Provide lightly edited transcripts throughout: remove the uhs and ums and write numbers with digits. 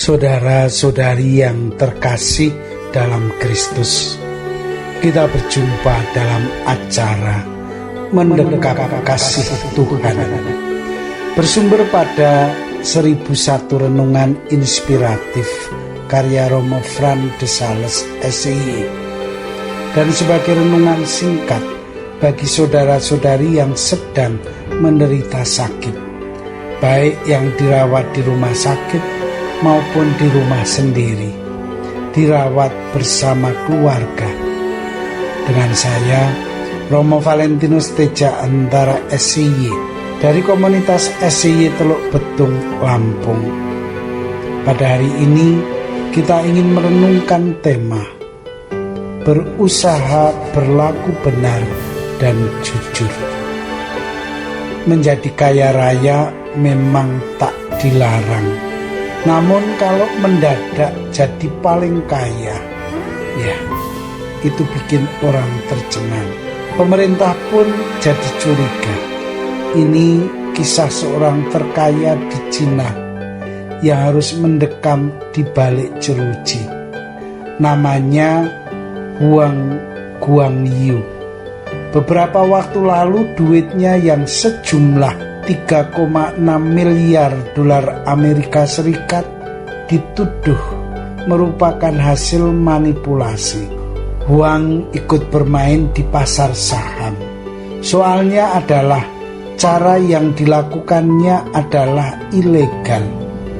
Saudara-saudari yang terkasih dalam Kristus, kita berjumpa dalam acara Mendekap Kasih Tuhan, bersumber pada 1001 renungan inspiratif karya Romo Fran de Sales SIY, dan sebagai renungan singkat bagi saudara-saudari yang sedang menderita sakit, baik yang dirawat di rumah sakit maupun di rumah sendiri, dirawat bersama keluarga. Dengan saya, Romo Valentinus Teja Antara SIY, dari komunitas SIY Teluk Betung, Lampung. Pada hari ini, kita ingin merenungkan tema berusaha berlaku benar dan jujur. Menjadi kaya raya memang tak dilarang. Namun kalau mendadak jadi paling kaya, ya itu bikin orang tercengang. Pemerintah pun jadi curiga. Ini kisah seorang terkaya di Cina yang harus mendekam di balik jeruji. Namanya Huang Guangyu. Beberapa waktu lalu duitnya yang sejumlah 3,6 miliar dolar Amerika Serikat dituduh merupakan hasil manipulasi. Huang ikut bermain di pasar saham. Soalnya adalah cara yang dilakukannya adalah ilegal.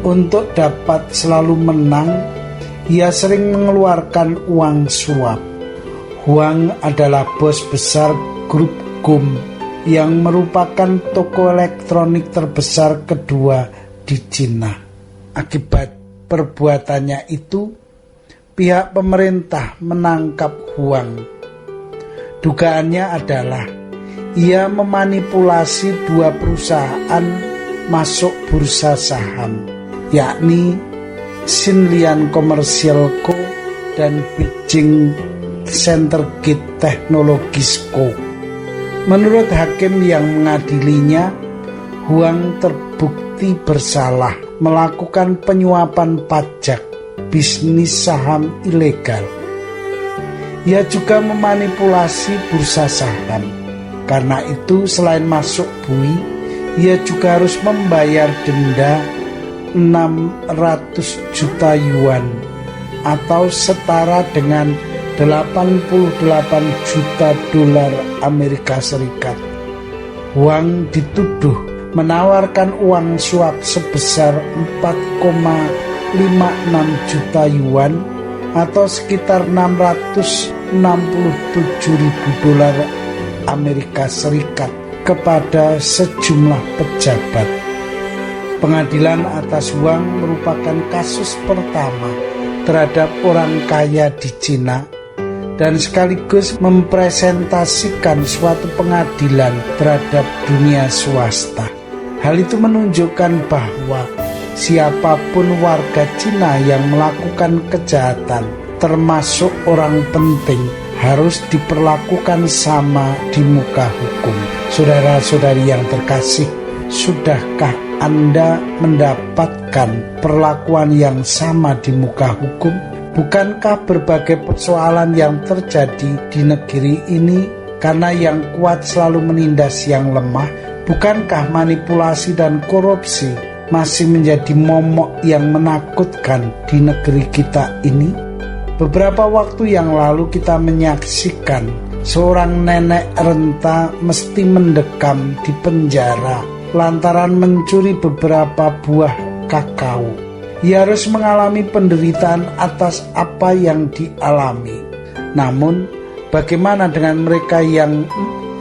Untuk dapat selalu menang, ia sering mengeluarkan uang suap. Huang adalah bos besar grup GUM yang merupakan toko elektronik terbesar kedua di Cina. Akibat perbuatannya itu, pihak pemerintah menangkap Huang. Dugaannya adalah ia memanipulasi dua perusahaan masuk bursa saham, yakni Xinlian Commercial Co. dan Beijing Centergate Technologies Co. Menurut hakim yang mengadilinya, Huang terbukti bersalah melakukan penyuapan pajak bisnis saham ilegal. Ia juga memanipulasi bursa saham. Karena itu selain masuk bui, ia juga harus membayar denda 600 juta yuan atau setara dengan 88 juta dolar Amerika Serikat. Huang dituduh menawarkan uang suap sebesar 4,56 juta yuan atau sekitar 667 ribu dolar Amerika Serikat kepada sejumlah pejabat. Pengadilan atas Huang merupakan kasus pertama terhadap orang kaya di Cina dan sekaligus mempresentasikan suatu pengadilan terhadap dunia swasta. Hal itu menunjukkan bahwa siapapun warga Cina yang melakukan kejahatan, termasuk orang penting, harus diperlakukan sama di muka hukum. Saudara-saudari yang terkasih, sudahkah Anda mendapatkan perlakuan yang sama di muka hukum? Bukankah berbagai persoalan yang terjadi di negeri ini karena yang kuat selalu menindas yang lemah? Bukankah manipulasi dan korupsi masih menjadi momok yang menakutkan di negeri kita ini? Beberapa waktu yang lalu kita menyaksikan seorang nenek renta mesti mendekam di penjara lantaran mencuri beberapa buah kakao. Ia harus mengalami penderitaan atas apa yang dialami. Namun, bagaimana dengan mereka yang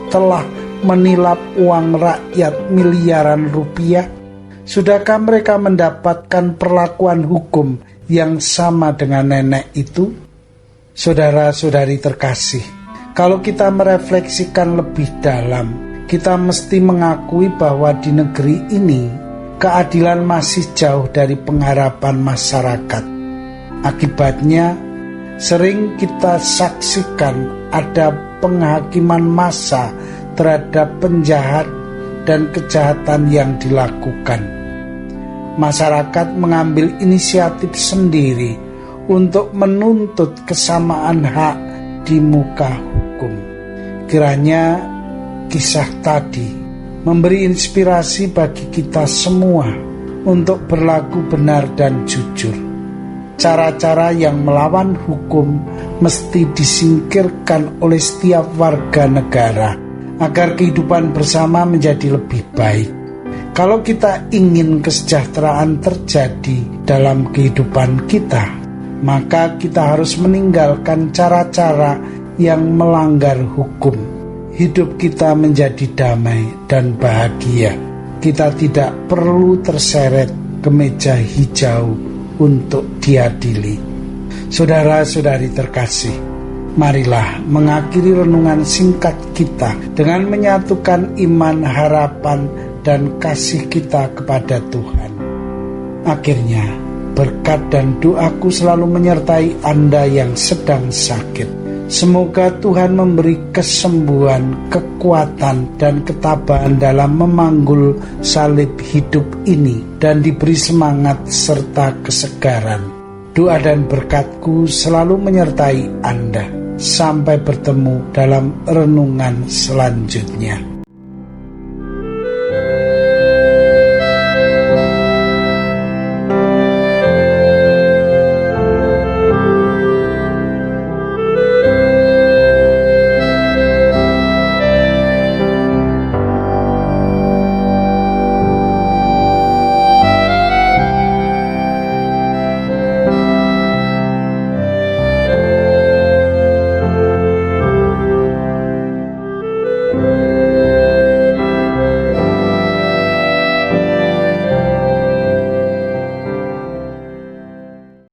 telah menilap uang rakyat miliaran rupiah? Sudahkah mereka mendapatkan perlakuan hukum yang sama dengan nenek itu? Saudara-saudari terkasih, kalau kita merefleksikan lebih dalam, kita mesti mengakui bahwa di negeri ini keadilan masih jauh dari pengharapan masyarakat. Akibatnya, sering kita saksikan ada penghakiman massa terhadap penjahat dan kejahatan yang dilakukan. masyarakat mengambil inisiatif sendiri untuk menuntut kesamaan hak di muka hukum. Kiranya kisah tadi memberi inspirasi bagi kita semua untuk berlaku benar dan jujur. Cara-cara yang melawan hukum mesti disingkirkan oleh setiap warga negara agar kehidupan bersama menjadi lebih baik. Kalau kita ingin kesejahteraan terjadi dalam kehidupan kita, maka kita harus meninggalkan cara-cara yang melanggar hukum. Hidup kita menjadi damai dan bahagia. Kita tidak perlu terseret ke meja hijau untuk diadili. Saudara-saudari terkasih, marilah mengakhiri renungan singkat kita dengan menyatukan iman, harapan, dan kasih kita kepada Tuhan. Akhirnya, berkat dan doaku selalu menyertai Anda yang sedang sakit. Semoga Tuhan memberi kesembuhan, kekuatan, dan ketabahan dalam memanggul salib hidup ini dan diberi semangat serta kesegaran. Doa dan berkatku selalu menyertai Anda. Sampai bertemu dalam renungan selanjutnya.